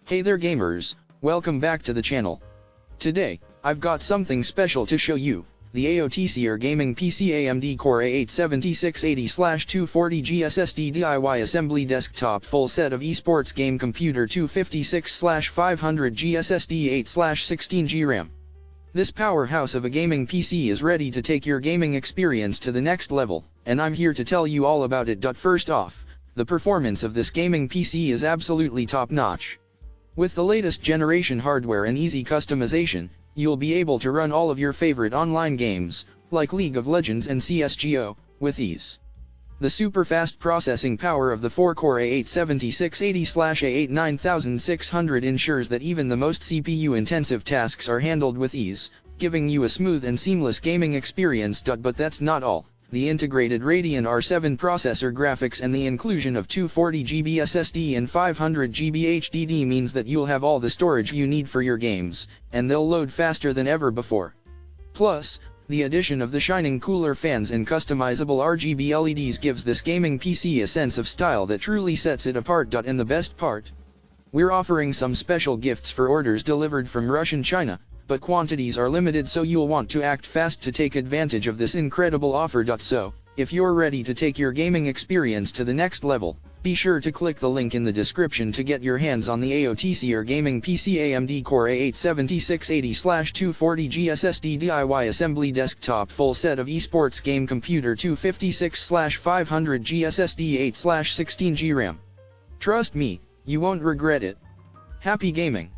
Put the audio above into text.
Hey there gamers, welcome back to the channel. Today, I've got something special to show you, the AOTESIER Gaming PC AMD Core i8-7680/240G SSD DIY Assembly Desktop Full Set of Esports Game Computer 256/500G SSD 8/16G RAM. This powerhouse of a gaming PC is ready to take your gaming experience to the next level, and I'm here to tell you all about it. First off, the performance of this gaming PC is absolutely top-notch. With the latest generation hardware and easy customization, you'll be able to run all of your favorite online games, like League of Legends and CSGO, with ease. The super fast processing power of the 4-core i8-7680/A8-9600 ensures that even the most CPU-intensive tasks are handled with ease, giving you a smooth and seamless gaming experience. But that's not all. The integrated Radeon R7 processor graphics and the inclusion of 240GB SSD and 500GB HDD means that you'll have all the storage you need for your games, and they'll load faster than ever before. Plus, the addition of the shining cooler fans and customizable RGB LEDs gives this gaming PC a sense of style that truly sets it apart. And the best part? We're offering some special gifts for orders delivered from Russia and China, but quantities are limited, so you'll want to act fast to take advantage of this incredible offer. So, if you're ready to take your gaming experience to the next level, be sure to click the link in the description to get your hands on the AOTESIER Gaming PC AMD Core i8-7680/240G SSD DIY Assembly Desktop Full Set of Esports Game Computer 256/500G SSD 8/16G RAM. Trust me, you won't regret it. Happy gaming!